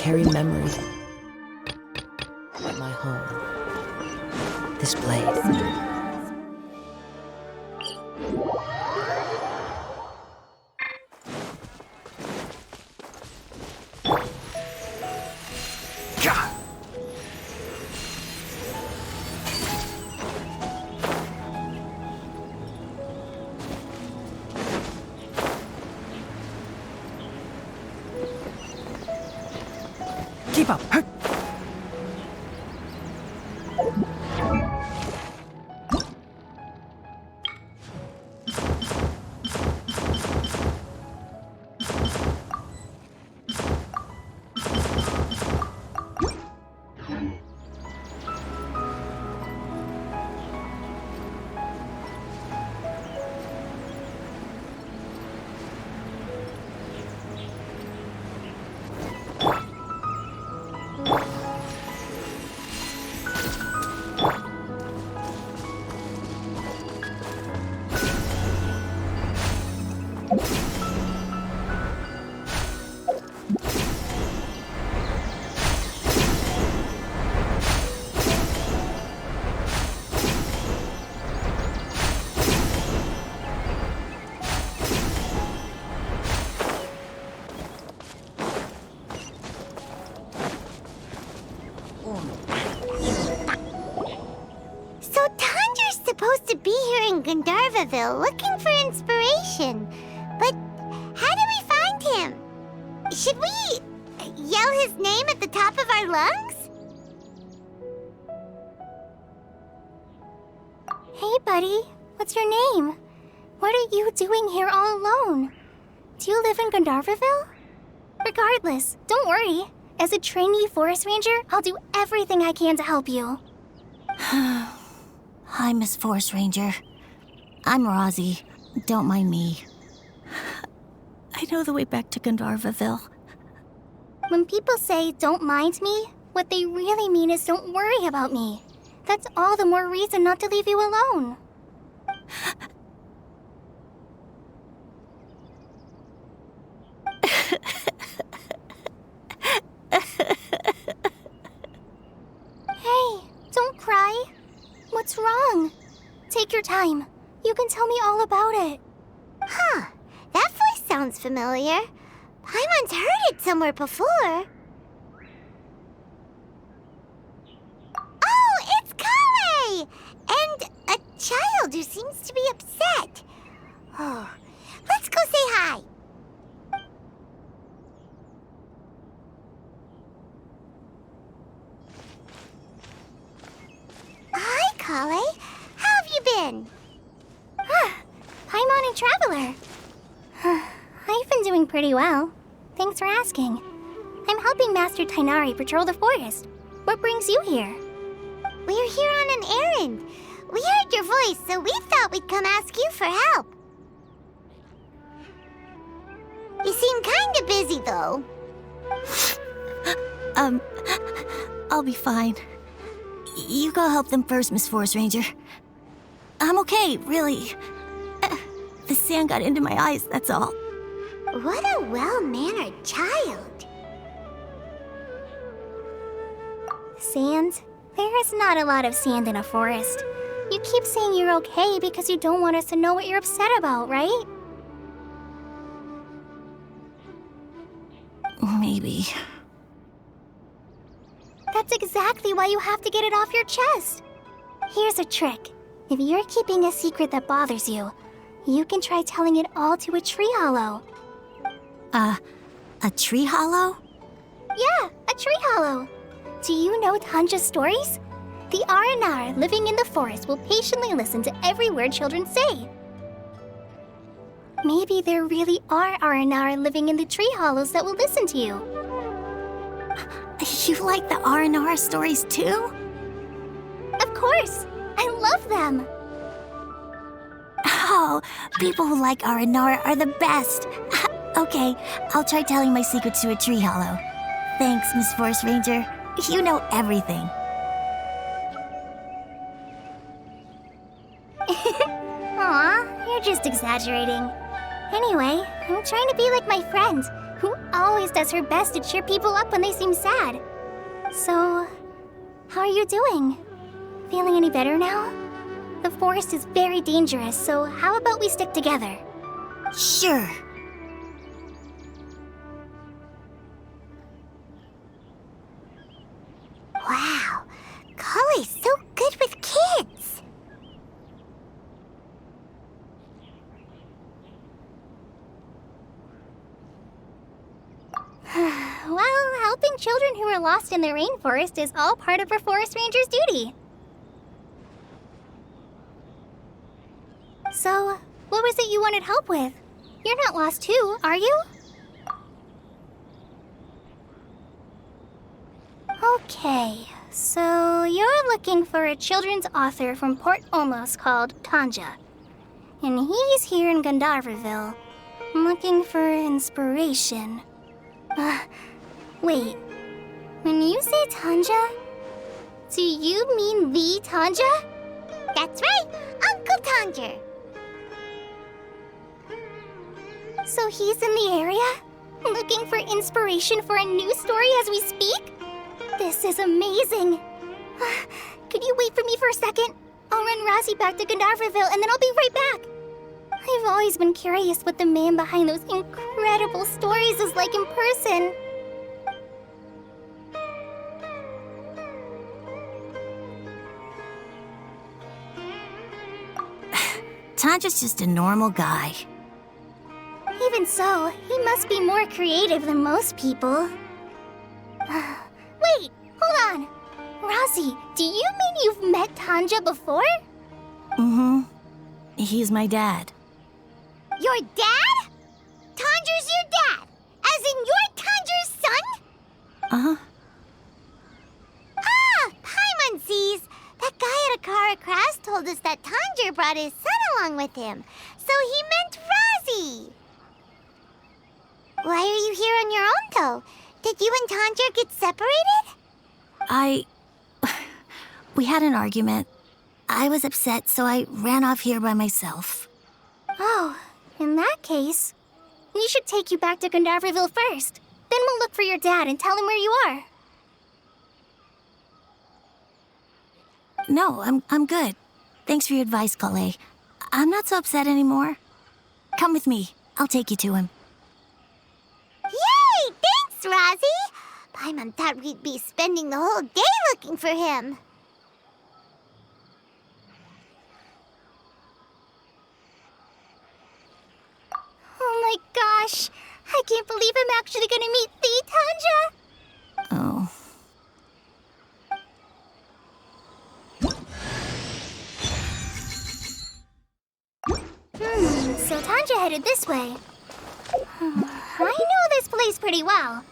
carry memories at my home. This place. Keep up. Huh? So Tandra's supposed to be here in Gandharvaville looking for inspiration. But how do we find him? Should we yell his name at the top of our lungs? Hey, buddy. What's your name? What are you doing here all alone? Do you live in Gandharvaville? Regardless, don't worry. As a trainee forest ranger, I'll do everything I can to help you. Hi, Miss Forest Ranger. I'm Rosie. Don't mind me. I know the way back to Gandharvaville. When people say, don't mind me, what they really mean is don't worry about me. That's all the more reason not to leave you alone. Hey, don't cry. What's wrong? Take your time. You can tell me all about it. Huh, that voice sounds familiar. Paimon's heard it somewhere before. Oh, it's Kale! And a child who seems to be upset. Oh, let's go say hi. Hi, Kale. How have you been? Paimon and Traveler. I've been doing pretty well. Thanks for asking. I'm helping Master Tainari patrol the forest. What brings you here? We're here on an errand. We heard your voice, so we thought we'd come ask you for help. You seem kinda busy, though. I'll be fine. You go help them first, Miss Forest Ranger. I'm okay, really. The sand got into my eyes, that's all. What a well-mannered child. Sand? There is not a lot of sand in a forest. You keep saying you're okay because you don't want us to know what you're upset about, right? Maybe. That's exactly why you have to get it off your chest. Here's a trick. If you're keeping a secret that bothers you, you can try telling it all to a tree hollow. A tree hollow? Yeah, a tree hollow. Do you know Tanja's stories? The Aranar living in the forest will patiently listen to every word children say. Maybe there really are Aranar living in the tree hollows that will listen to you. You like the R&R stories too? Of course! I love them! Oh, people who like R&R are the best. Okay, I'll try telling my secret to a tree hollow. Thanks, Miss Forest Ranger. You know everything. Aw, you're just exaggerating. Anyway, I'm trying to be like my friend. who always does her best to cheer people up when they seem sad. So, how are you doing? Feeling any better now? The forest is very dangerous, so how about we stick together? Sure. Wow, Kale's so good with kids. Well, helping children who are lost in the rainforest is all part of a forest ranger's duty. So, what was it you wanted help with? You're not lost too, are you? Okay, so you're looking for a children's author from Port Olmos called Tanja. And he's here in Gandharvaville, looking for inspiration. Wait. When you say Tanja, do you mean the Tanja? That's right, Uncle Tanger. So he's in the area? Looking for inspiration for a new story as we speak? This is amazing. Could you wait for me for a second? I'll run Razzie back to Gandharvaville and then I'll be right back. I've always been curious what the man behind those incredible stories is like in person. Tanja's just a normal guy. Even so, he must be more creative than most people. Wait, hold on. Razzie, do you mean you've met Tanja before? Mm-hmm. He's my dad. Your dad? Tanger's your dad? As in you're Tanger's son? Uh-huh. Ah, Paimonsees! That guy at a car crash told us that Tanger brought his son along with him. So he meant Razzie. Why are you here on your own, though? Did you and Tanger get separated? We had an argument. I was upset, so I ran off here by myself. Oh, in that case, we should take you back to Gandharvaville first. Then we'll look for your dad and tell him where you are. No, I'm good. Thanks for your advice, Kale. I'm not so upset anymore. Come with me. I'll take you to him. Yay! Thanks, Razzie! Paimon thought we'd be spending the whole day looking for him. Oh my gosh! I can't believe I'm actually gonna meet the Tanja! Oh. So Tanja headed this way. I know this place pretty well.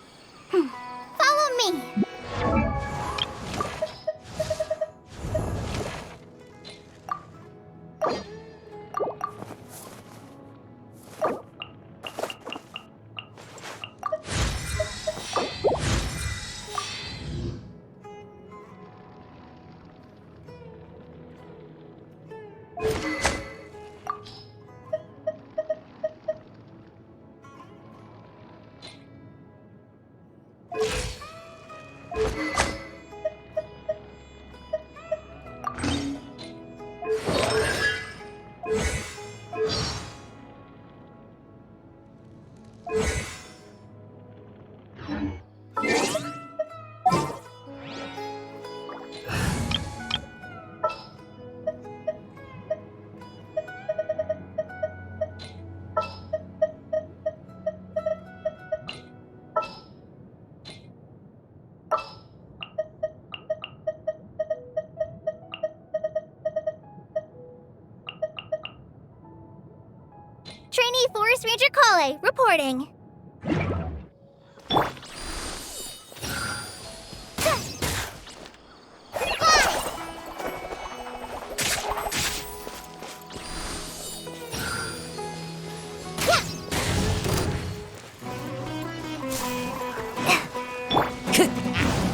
Follow me. Trainee Forest Ranger Kale, reporting.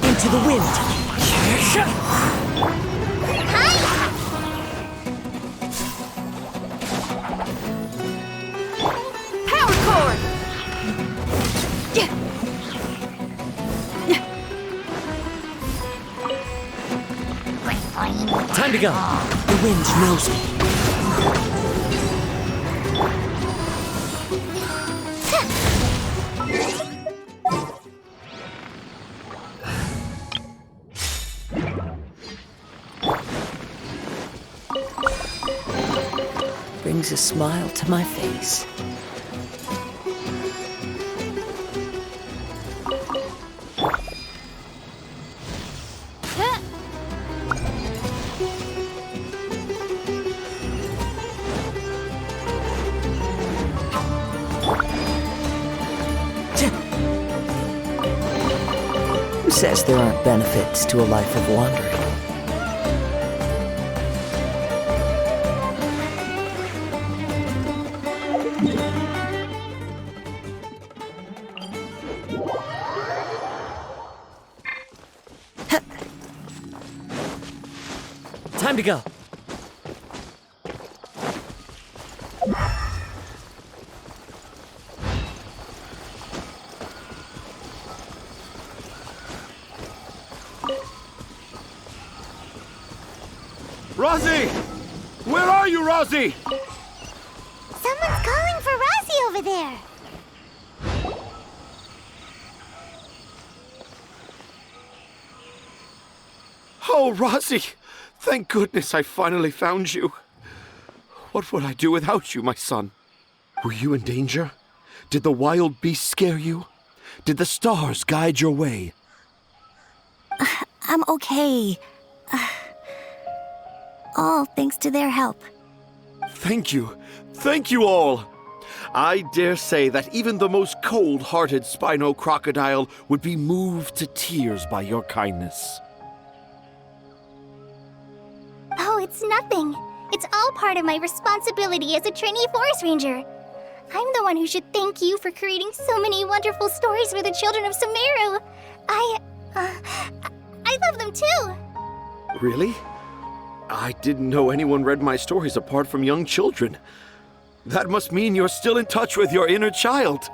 Into the wind. Power cord. to go. The wind knows me. Brings a smile to my face. Who says there aren't benefits to a life of wandering? Time to go. Rosie! Where are you, Rosie? Someone's calling for Rosie over there. Oh, Rosie! Thank goodness I finally found you. What would I do without you, my son? Were you in danger? Did the wild beasts scare you? Did the stars guide your way? I'm okay. All thanks to their help. Thank you. Thank you all. I dare say that even the most cold-hearted Spino crocodile would be moved to tears by your kindness. Oh, it's nothing. It's all part of my responsibility as a trainee forest ranger. I'm the one who should thank you for creating so many wonderful stories for the children of Sumeru. I love them too. Really? I didn't know anyone read my stories apart from young children. That must mean you're still in touch with your inner child.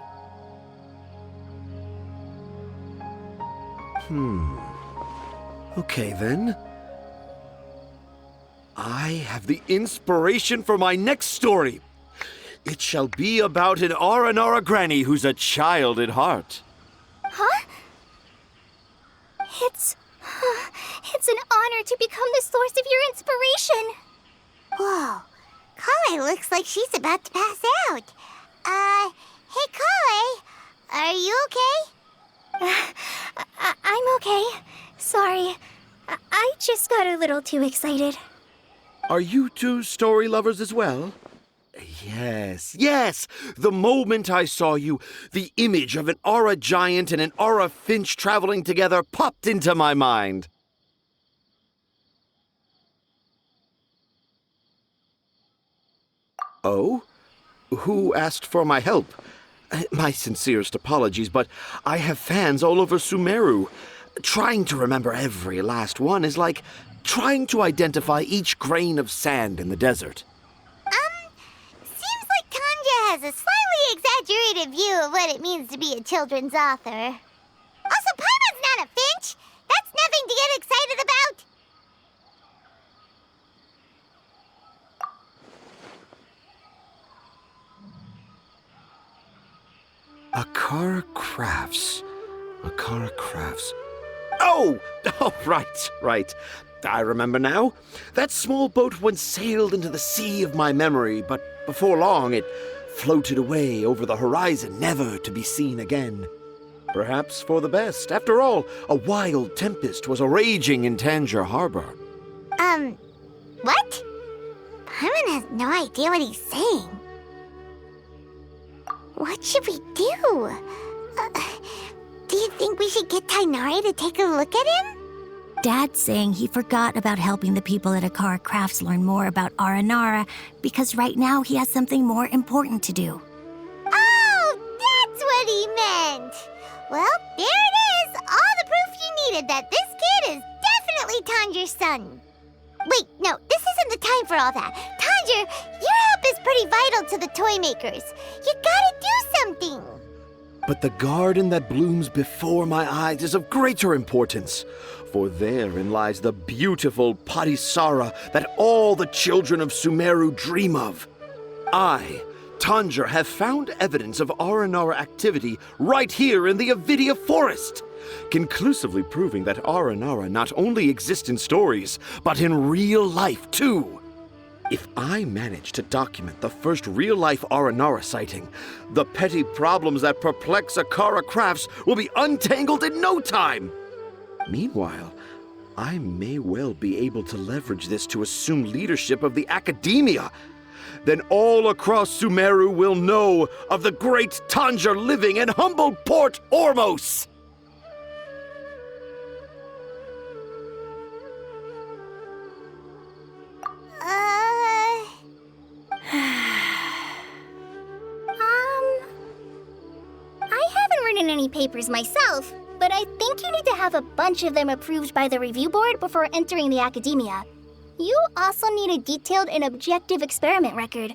Okay then. I have the inspiration for my next story. It shall be about an Aranara granny who's a child at heart. Huh? It's an honor to become the source of your inspiration. Whoa. Kale looks like she's about to pass out. Hey Kale, are you okay? I'm okay. Sorry. I just got a little too excited. Are you two story lovers as well? Yes. The moment I saw you, the image of an aura giant and an aura finch traveling together popped into my mind. Oh? Who asked for my help? My sincerest apologies, but I have fans all over Sumeru. Trying to remember every last one is like trying to identify each grain of sand in the desert. Seems like Tanja has a slightly exaggerated view of what it means to be a children's author. Also, Paimon's not a finch. That's nothing to get excited about. Akara Crafts. Oh, right. I remember now. That small boat once sailed into the sea of my memory, but before long it floated away over the horizon, never to be seen again. Perhaps for the best. After all, a wild tempest was a-raging in Tangier Harbor. What? Paimon has no idea what he's saying. What should we do? Do you think we should get Tainari to take a look at him? Dad's saying he forgot about helping the people at Akara Crafts learn more about Aranara because right now he has something more important to do. Oh, that's what he meant! Well, there it is! All the proof you needed that this kid is definitely Tanjir's son. Wait, no, this isn't the time for all that. Tanjir, your help is pretty vital to the toy makers. You gotta do something. But the garden that blooms before my eyes is of greater importance, for therein lies the beautiful Padisara that all the children of Sumeru dream of. I, Tanger, have found evidence of Aranara activity right here in the Avidia forest, conclusively proving that Aranara not only exists in stories, but in real life too. If I manage to document the first real-life Aranara sighting, the petty problems that perplex Akara Crafts will be untangled in no time. Meanwhile, I may well be able to leverage this to assume leadership of the academia. Then all across Sumeru will know of the great Tanger living in humble Port Ormos. I haven't written any papers myself, but I think you need to have a bunch of them approved by the review board before entering the academia. You also need a detailed and objective experiment record.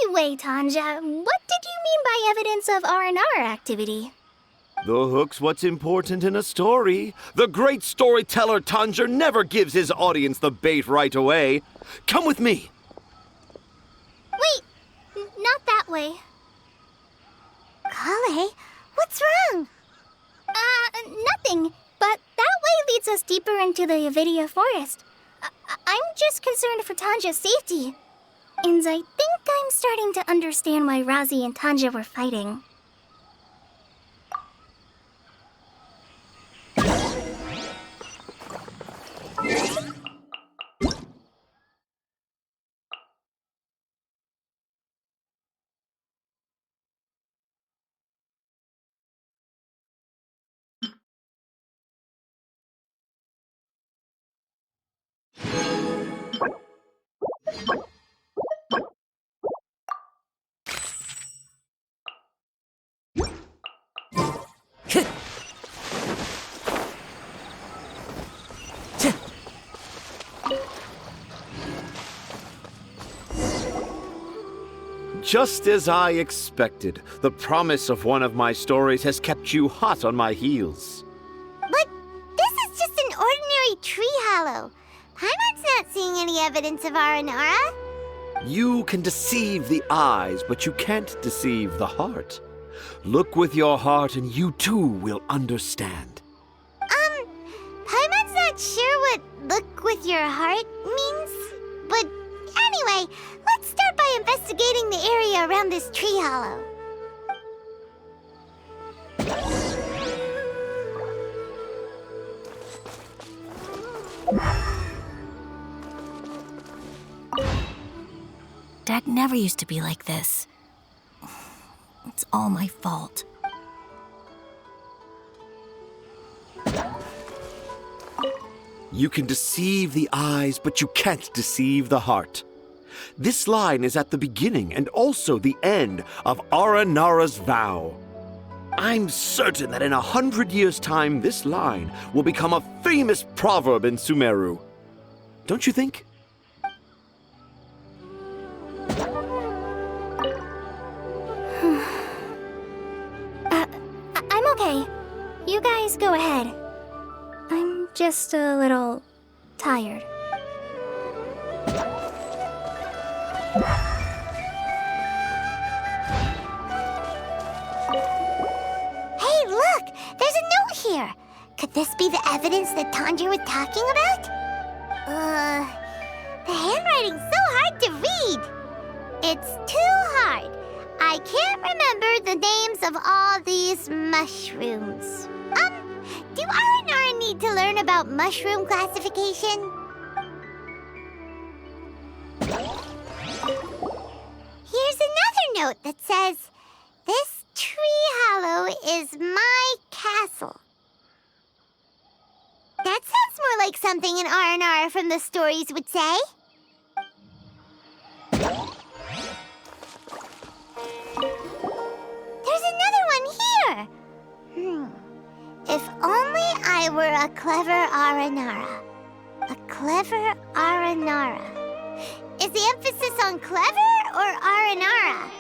Anyway, Tanja, what did you mean by evidence of R&R activity? The hook's what's important in a story. The great storyteller Tanger never gives his audience the bait right away. Come with me. Wait, not that way. Kale, what's wrong? Nothing. But that way leads us deeper into the Avidia forest. I'm just concerned for Tanja's safety. And I think I'm starting to understand why Razi and Tanja were fighting. Just as I expected, the promise of one of my stories has kept you hot on my heels. But this is just an ordinary tree hollow. Paimon's not seeing any evidence of Aranara. You can deceive the eyes, but you can't deceive the heart. Look with your heart and you too will understand. Paimon's not sure what look with your heart means. But anyway, let's start by investigating the area around this tree hollow. Dad never used to be like this. It's all my fault. You can deceive the eyes, but you can't deceive the heart. This line is at the beginning and also the end of Aranara's vow. I'm certain that in 100 years' time, this line will become a famous proverb in Sumeru. Don't you think? I'm okay. You guys go ahead. I'm just a little tired. Hey, look! There's a note here! Could this be the evidence that Tanger was talking about? The handwriting's so hard to read! It's too hard. I can't remember the names of all these mushrooms. Do Aranara need to learn about mushroom classification? Here's another note that says, "This tree hollow is my castle." That sounds more like something an Aranara from the stories would say. There's another one here. If only I were a clever Aranara. A clever Aranara. Is the emphasis on clever or Aranara?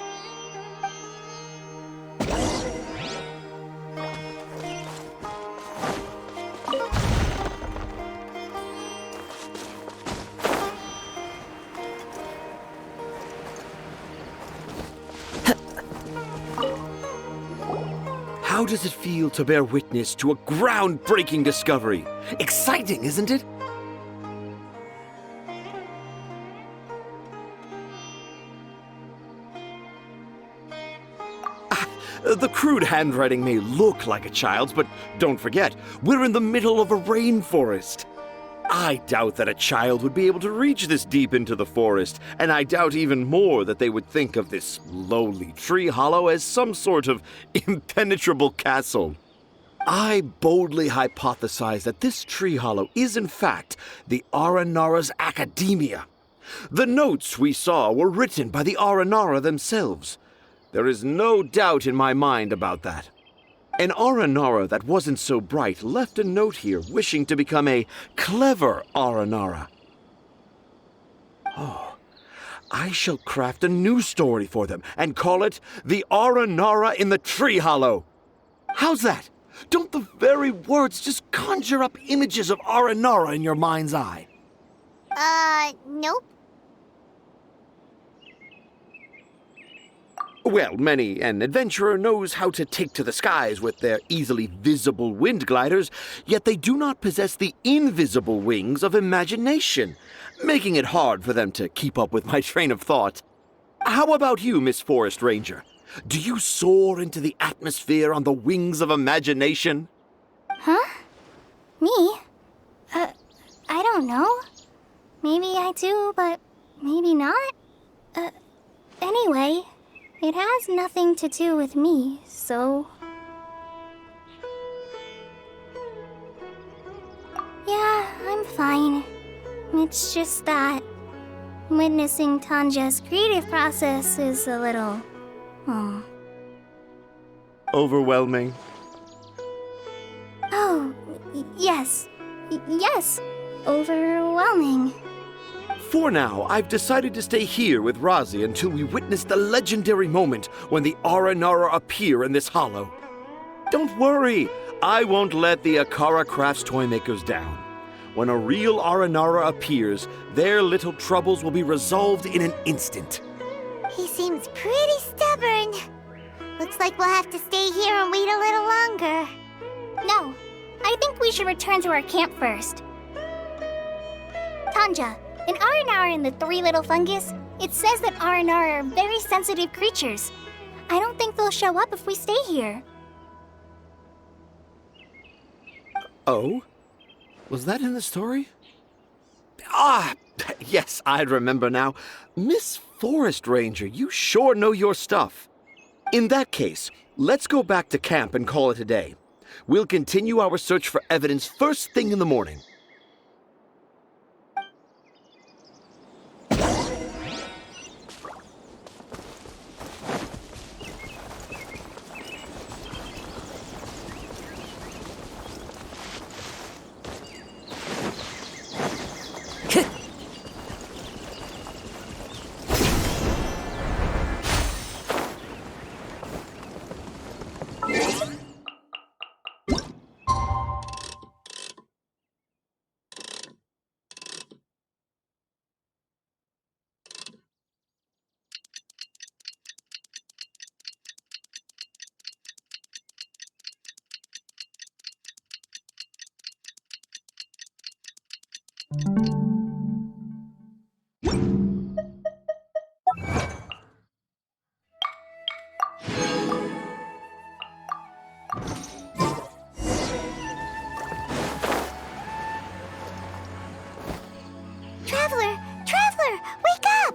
How does it feel to bear witness to a groundbreaking discovery? Exciting, isn't it? The crude handwriting may look like a child's, but don't forget, we're in the middle of a rainforest. I doubt that a child would be able to reach this deep into the forest, and I doubt even more that they would think of this lowly tree hollow as some sort of impenetrable castle. I boldly hypothesize that this tree hollow is in fact the Aranara's academia. The notes we saw were written by the Aranara themselves. There is no doubt in my mind about that. An Aranara that wasn't so bright left a note here wishing to become a clever Aranara. Oh, I shall craft a new story for them and call it The Aranara in the Tree Hollow. How's that? Don't the very words just conjure up images of Aranara in your mind's eye? Nope. Well, many an adventurer knows how to take to the skies with their easily visible wind gliders, yet they do not possess the invisible wings of imagination, making it hard for them to keep up with my train of thought. How about you, Miss Forest Ranger? Do you soar into the atmosphere on the wings of imagination? Huh? Me? I don't know. Maybe I do, but maybe not. Anyway, it has nothing to do with me, so... Yeah, I'm fine. It's just that witnessing Tanja's creative process is a little... Overwhelming. Oh, yes. Yes, overwhelming. For now, I've decided to stay here with Razi until we witness the legendary moment when the Aranara appear in this hollow. Don't worry, I won't let the Akara Crafts toymakers down. When a real Aranara appears, their little troubles will be resolved in an instant. He seems pretty stubborn. Looks like we'll have to stay here and wait a little longer. No, I think we should return to our camp first. Tanja, in Aranara and the Three Little Fungus, it says that Aranara are very sensitive creatures. I don't think they'll show up if we stay here. Oh? Was that in the story? Ah, yes, I remember now. Miss Forest Ranger, you sure know your stuff. In that case, let's go back to camp and call it a day. We'll continue our search for evidence first thing in the morning. Traveler, wake up!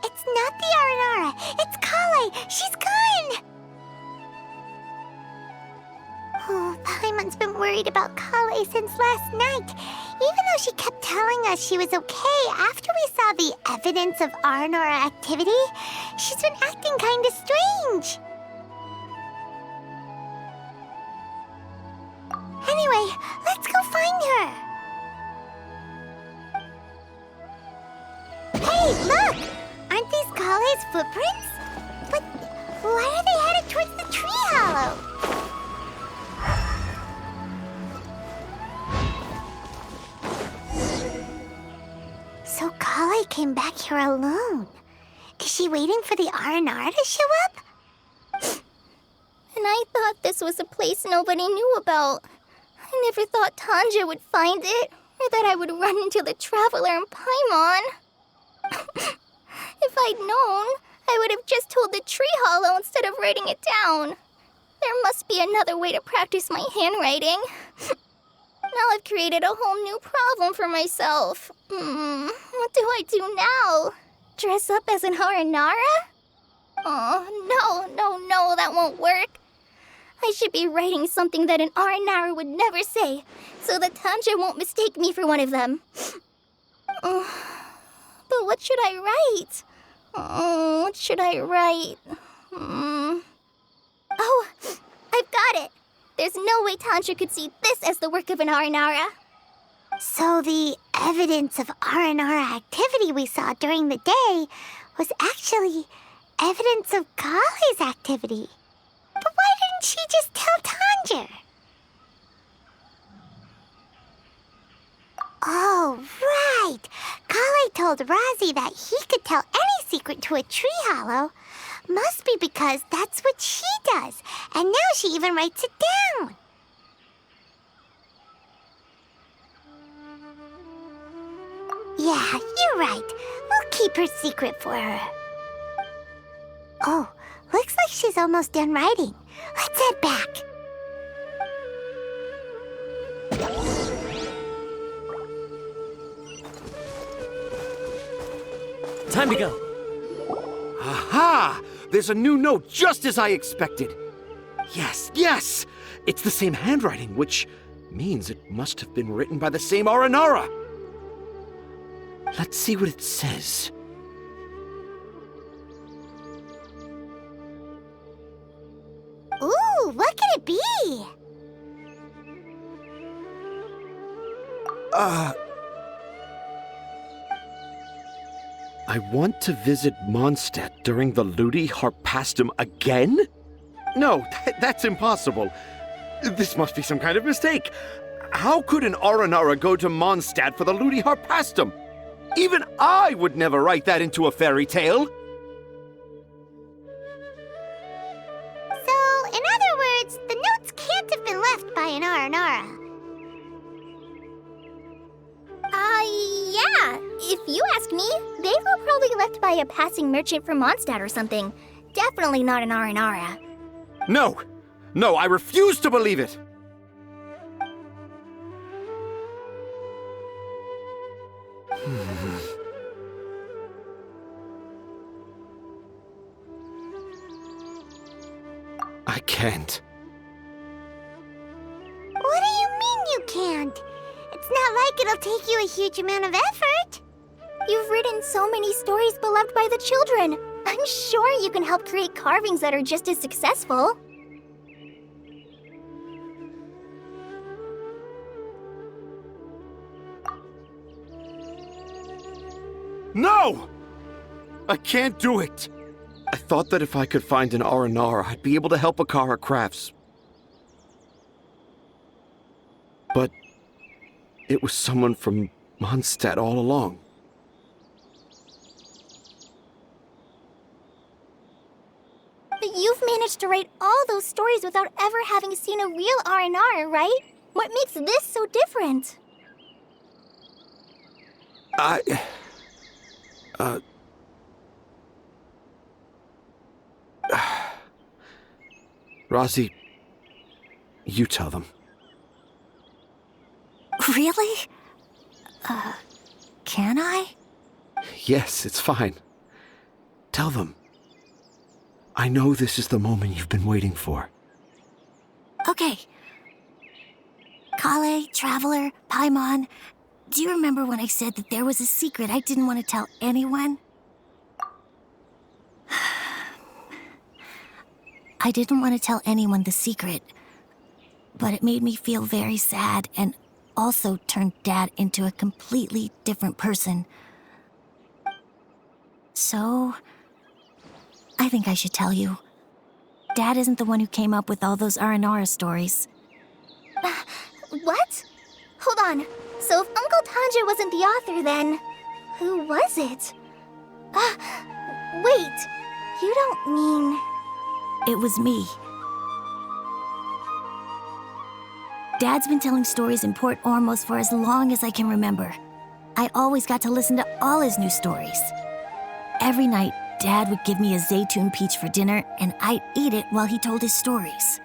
It's not the Aranara, it's Kale! She's gone! Oh, Paimon's been worried about Kale since last night. Even though she kept telling us she was okay after we saw the evidence of Aranara activity, she's been acting kinda strange. Anyway, let's go find her. Hey, look! Aren't these Kale's footprints? But why are they headed towards the tree hollow? So Kale came back here alone. Is she waiting for the R&R to show up? And I thought this was a place nobody knew about. I never thought Tanja would find it, or that I would run into the Traveler and Paimon. If I'd known, I would have just told the tree hollow instead of writing it down. There must be another way to practice my handwriting. Now I've created a whole new problem for myself. What do I do now? Dress up as an Aranara? Oh, no, that won't work. I should be writing something that an Aranara would never say, so that Tanja won't mistake me for one of them. But what should I write? What should I write? Oh, I've got it! There's no way Tanja could see this as the work of an Aranara. So the evidence of R&R activity we saw during the day was actually evidence of Kale's activity. But why didn't she just tell Tanja? Oh, right. Kale told Razi that he could tell any secret to a tree hollow. Must be because that's what she does. And now she even writes it down. Yeah, you're right. We'll keep her secret for her. Oh, looks like she's almost done writing. Let's head back. Time to go. Aha! There's a new note just as I expected. Yes! It's the same handwriting, which means it must have been written by the same Aranara. Let's see what it says. Ooh, what could it be? I want to visit Mondstadt during the Ludi Harpastum again? No, that's impossible. This must be some kind of mistake. How could an Aranara go to Mondstadt for the Ludi Harpastum? Even I would never write that into a fairy tale. So, in other words, the notes can't have been left by an Aranara. Yeah. If you ask me, they were probably left by a passing merchant from Mondstadt or something. Definitely not an Aranara. No, I refuse to believe it. I can't. What do you mean you can't? It's not like it'll take you a huge amount of effort. You've written so many stories beloved by the children. I'm sure you can help create carvings that are just as successful. No! I can't do it. I thought that if I could find an Aranara, I'd be able to help Akara Crafts. But it was someone from Mondstadt all along. But you've managed to write all those stories without ever having seen a real R&R, right? What makes this so different? Razi, you tell them. Really? Can I? Yes, it's fine. Tell them. I know this is the moment you've been waiting for. Okay. Kale, Traveler, Paimon, do you remember when I said that there was a secret I didn't want to tell anyone? I didn't want to tell anyone the secret, but it made me feel very sad and also turned Dad into a completely different person. So, I think I should tell you. Dad isn't the one who came up with all those Aranara stories. What? Hold on. So if Uncle Tanja wasn't the author, then who was it? You don't mean... It was me. Dad's been telling stories in Port Ormos for as long as I can remember. I always got to listen to all his new stories. Every night, Dad would give me a Zaytun peach for dinner, and I'd eat it while he told his stories.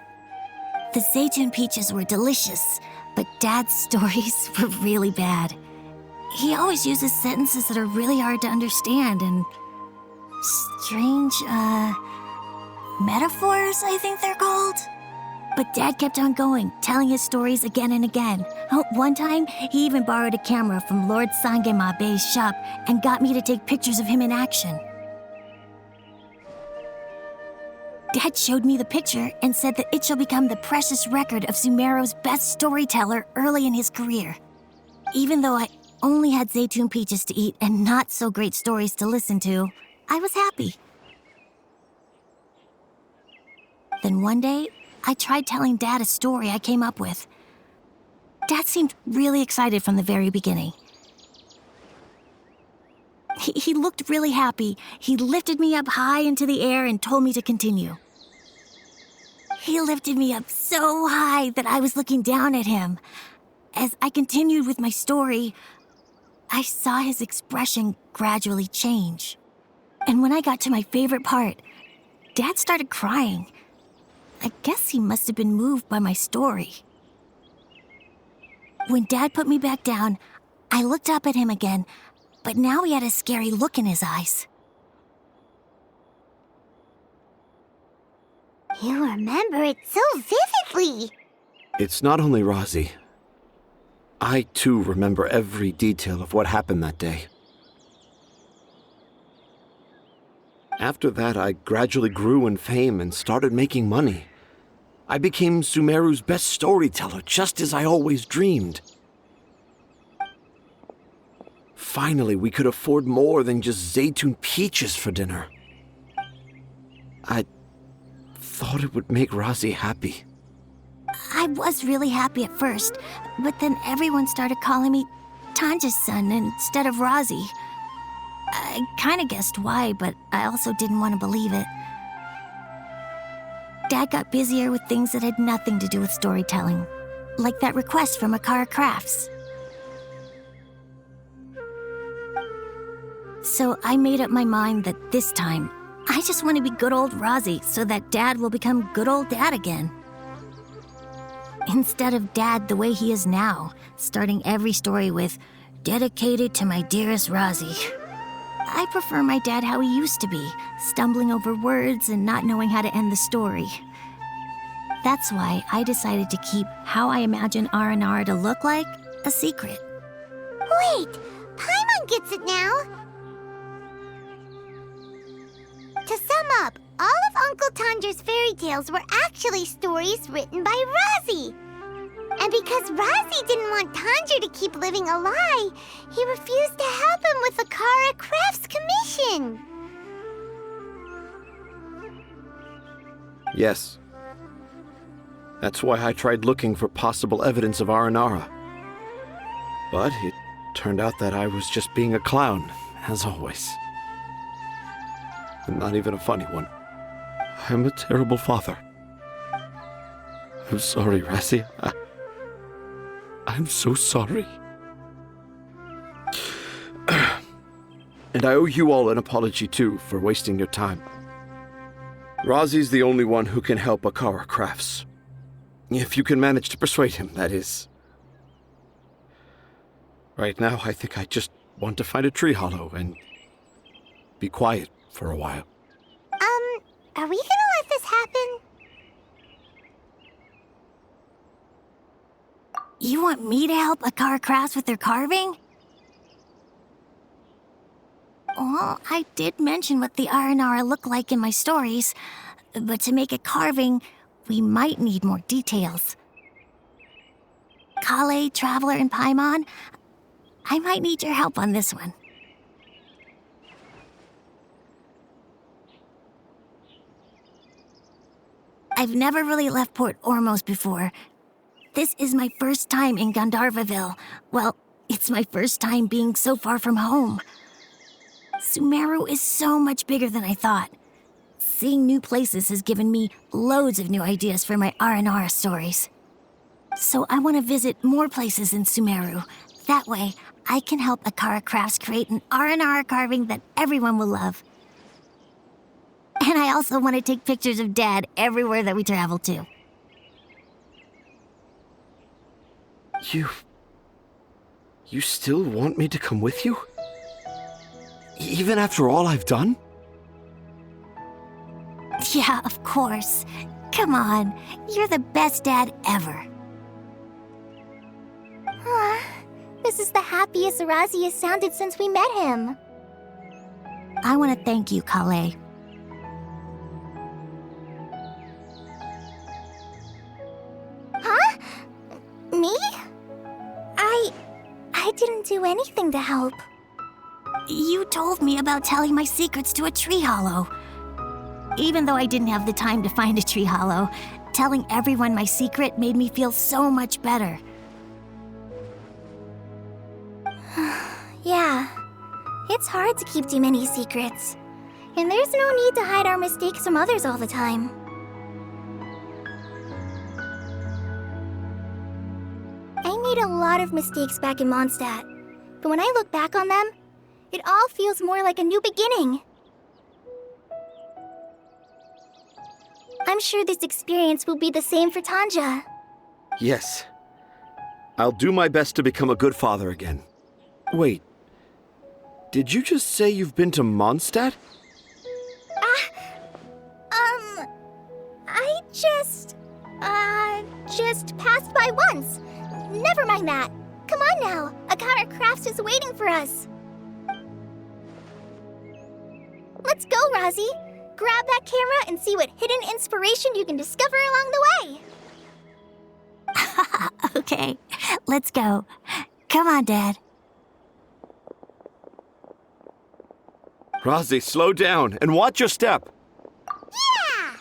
The Zaytun peaches were delicious, but Dad's stories were really bad. He always uses sentences that are really hard to understand and strange, metaphors, I think they're called. But Dad kept on going, telling his stories again and again. Oh, one time, he even borrowed a camera from Lord Sangema Bey's shop and got me to take pictures of him in action. Dad showed me the picture and said that it shall become the precious record of Sumeru's best storyteller early in his career. Even though I only had Zaytun peaches to eat and not so great stories to listen to, I was happy. Then one day, I tried telling Dad a story I came up with. Dad seemed really excited from the very beginning. He looked really happy. He lifted me up high into the air and told me to continue. He lifted me up so high that I was looking down at him. As I continued with my story, I saw his expression gradually change. And when I got to my favorite part, Dad started crying. I guess he must have been moved by my story. When Dad put me back down, I looked up at him again, but now he had a scary look in his eyes. You remember it so vividly. It's not only Razi. I, too, remember every detail of what happened that day. After that, I gradually grew in fame and started making money. I became Sumeru's best storyteller, just as I always dreamed. Finally, we could afford more than just Zaytun peaches for dinner. I thought it would make Razi happy. I was really happy at first, but then everyone started calling me Tanja's son instead of Razi. I kinda guessed why, but I also didn't want to believe it. Dad got busier with things that had nothing to do with storytelling, like that request from Akara Crafts. So I made up my mind that this time, I just want to be good old Razi so that Dad will become good old Dad again. Instead of Dad the way he is now, starting every story with, "Dedicated to my dearest Razi." I prefer my dad how he used to be, stumbling over words and not knowing how to end the story. That's why I decided to keep how I imagine Aranara to look like a secret. Wait, Paimon gets it now. To sum up, all of Uncle Tandra's fairy tales were actually stories written by Razi. And because Razi didn't want Tandra to keep living a lie, he refused to help him with the Akara Crafts commission. Yes. That's why I tried looking for possible evidence of Aranara. But it turned out that I was just being a clown, as always. And not even a funny one. I'm a terrible father. I'm sorry, Razi. I'm so sorry. And I owe you all an apology, too, for wasting your time. Razi's the only one who can help Akara Crafts. If you can manage to persuade him, that is. Right now, I think I just want to find a tree hollow and be quiet for a while. Are we gonna let this happen? You want me to help Akara Crafts with their carving? Well, I did mention what the Aranara look like in my stories, but to make a carving, we might need more details. Kale, Traveler, and Paimon, I might need your help on this one. I've never really left Port Ormos before. This is my first time in Gandharvaville. Well, it's my first time being so far from home. Sumeru is so much bigger than I thought. Seeing new places has given me loads of new ideas for my R&R stories. So I want to visit more places in Sumeru. That way, I can help Akara Crafts create an R&R carving that everyone will love. And I also want to take pictures of Dad everywhere that we travel to. You still want me to come with you? Even after all I've done? Yeah, of course. Come on, you're the best dad ever. This is the happiest Razi has sounded since we met him. I want to thank you, Kale. Huh? Me? I didn't do anything to help. You told me about telling my secrets to a tree hollow. Even though I didn't have the time to find a tree hollow, telling everyone my secret made me feel so much better. Yeah, it's hard to keep too many secrets. And there's no need to hide our mistakes from others all the time. I made a lot of mistakes back in Mondstadt, but when I look back on them, it all feels more like a new beginning. I'm sure this experience will be the same for Tanja. Yes. I'll do my best to become a good father again. Wait. Did you just say you've been to Mondstadt? I just passed by once. Never mind that. Come on now. Akara Crafts is waiting for us. Let's go, Razi. Grab that camera and see what hidden inspiration you can discover along the way. Okay, let's go. Come on, Dad. Razi, slow down and watch your step. Yeah!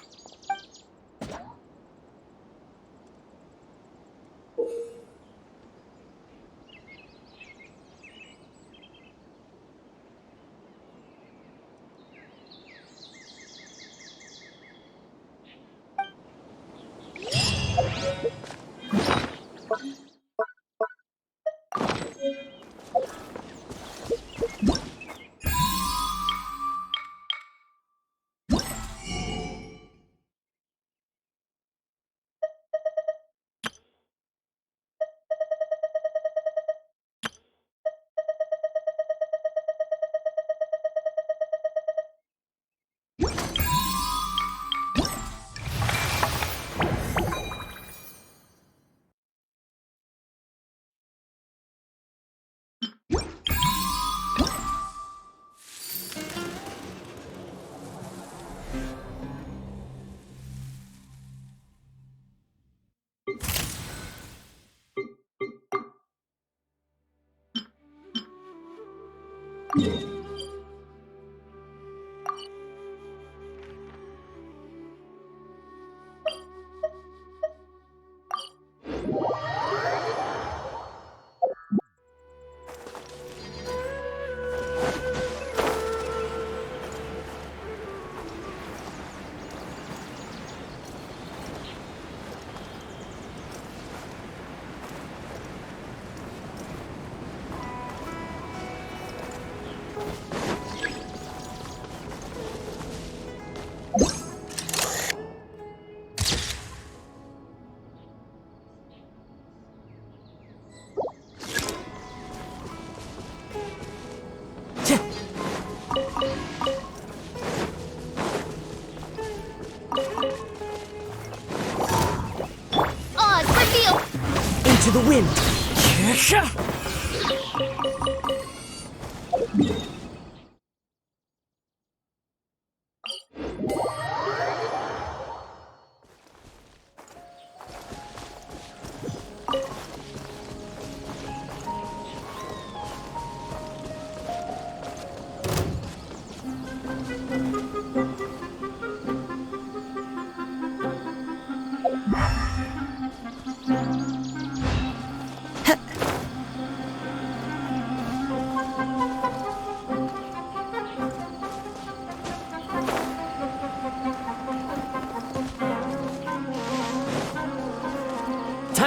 Into the wind.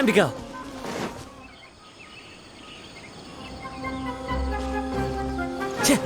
Time to go. Ch-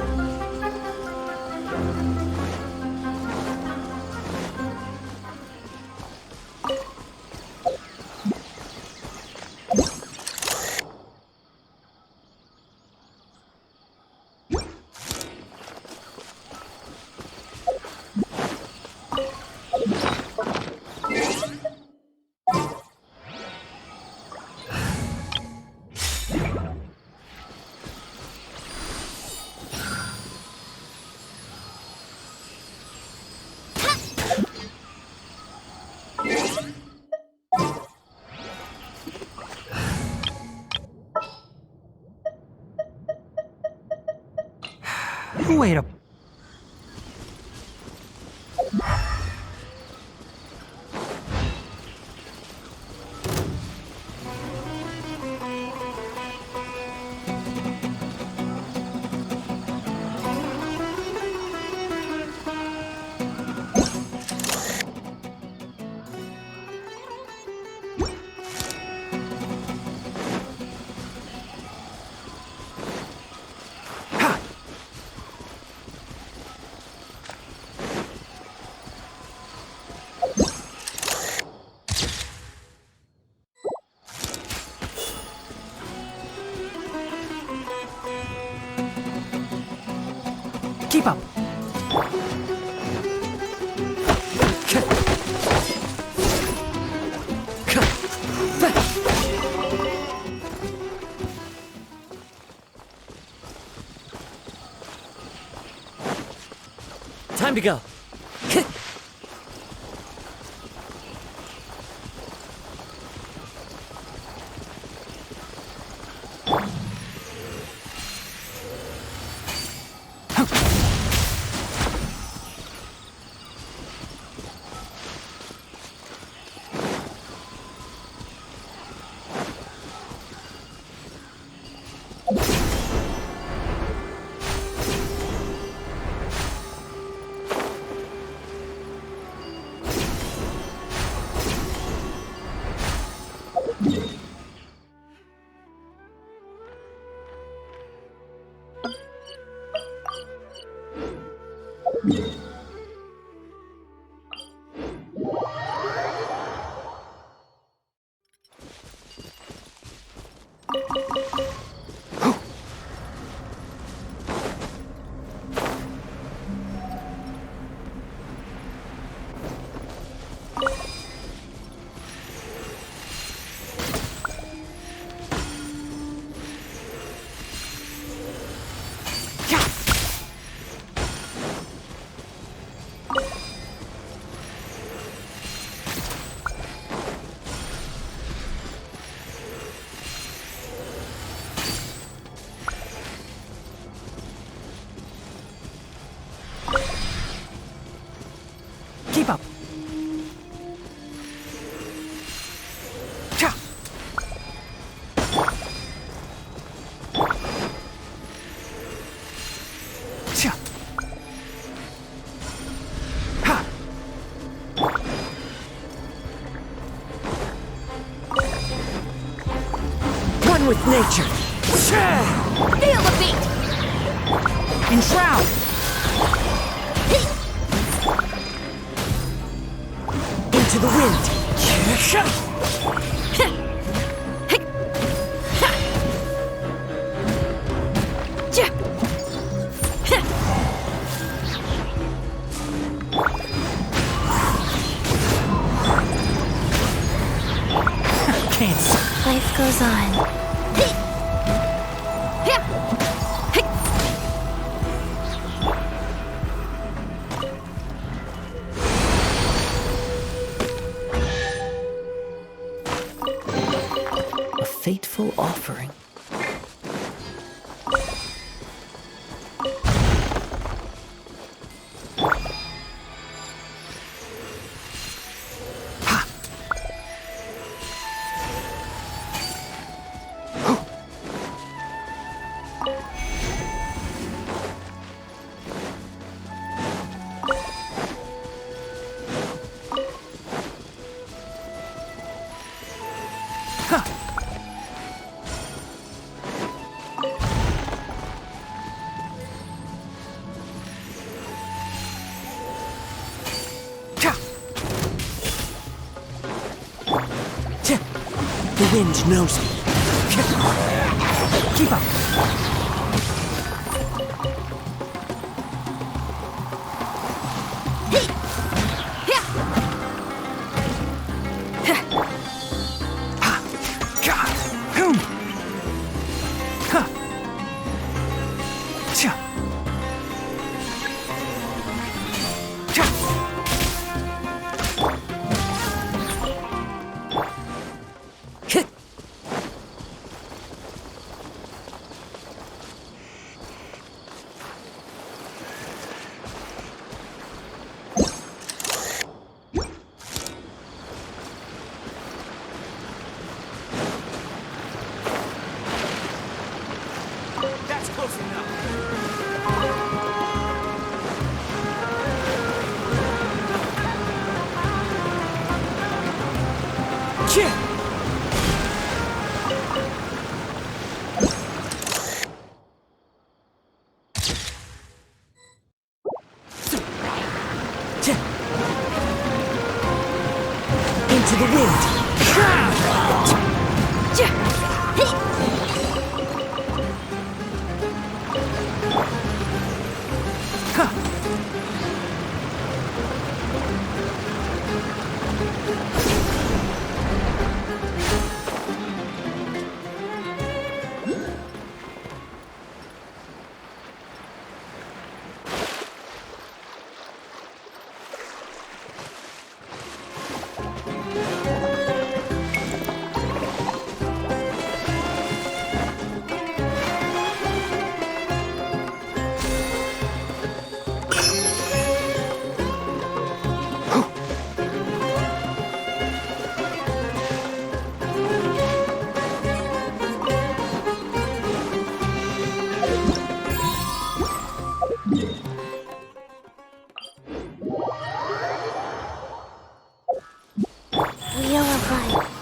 Wait a... Keep up. Time to go. Keep up. Cha. Cha. Ha. One with nature. Feel the beat! Enshroud. Into the wind. Can't. Life goes on. A fateful offering. wind knows me. Keep up. That's close enough. Into the wind. Wheel of Life.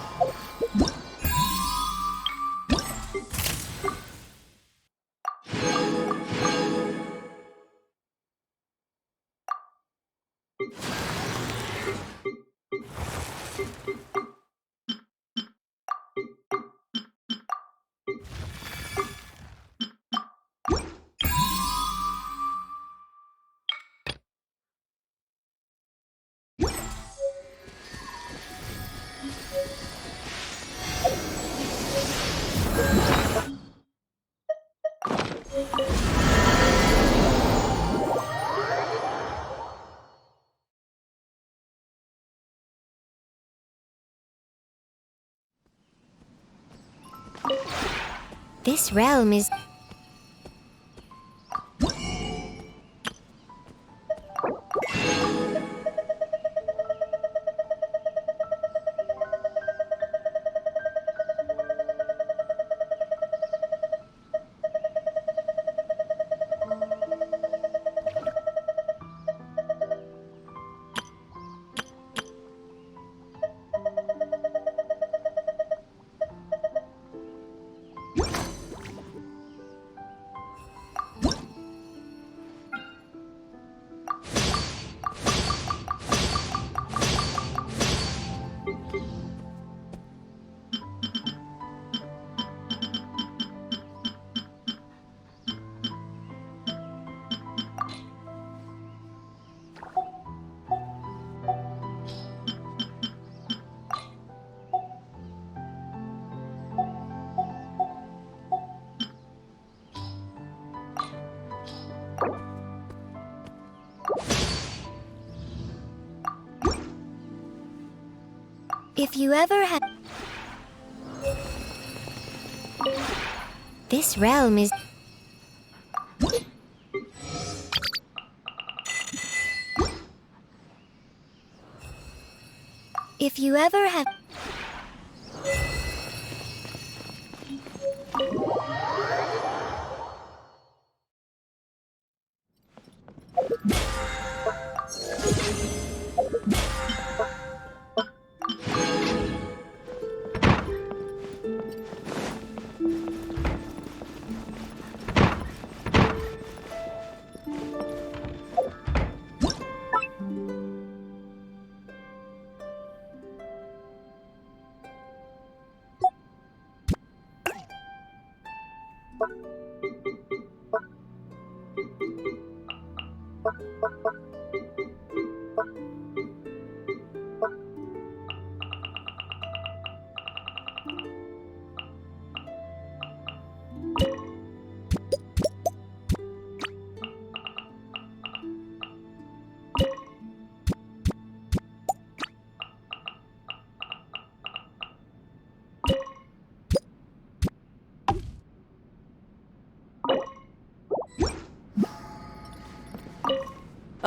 This realm is... If you ever had... This realm is... If you ever have...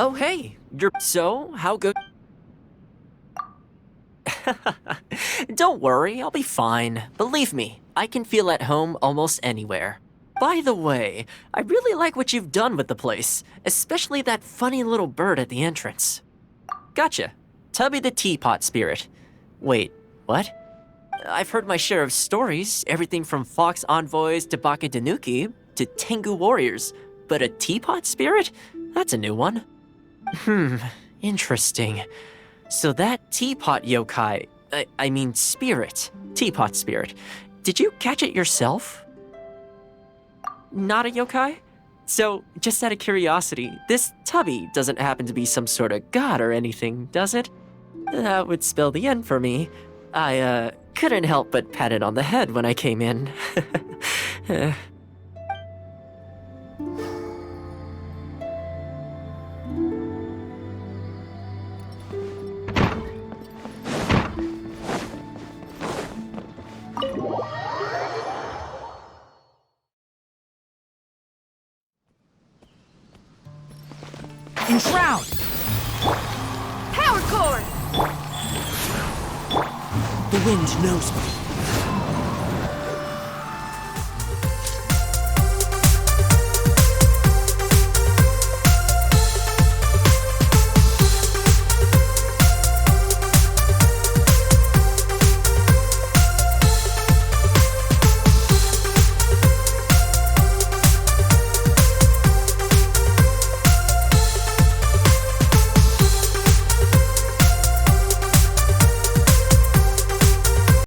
Oh, hey, so, how good? Don't worry, I'll be fine. Believe me, I can feel at home almost anywhere. By the way, I really like what you've done with the place, especially that funny little bird at the entrance. Gotcha. Tubby the Teapot Spirit. Wait, what? I've heard my share of stories, everything from Fox Envoys to Baka Tanuki to Tengu Warriors, but a Teapot Spirit? That's a new one. Interesting. So that teapot yokai, I mean spirit, teapot spirit, did you catch it yourself? Not a yokai? So, just out of curiosity, this Tubby doesn't happen to be some sort of god or anything, does it? That would spell the end for me. I, couldn't help but pat it on the head when I came in. Enshroud! Power cord! The wind knows me.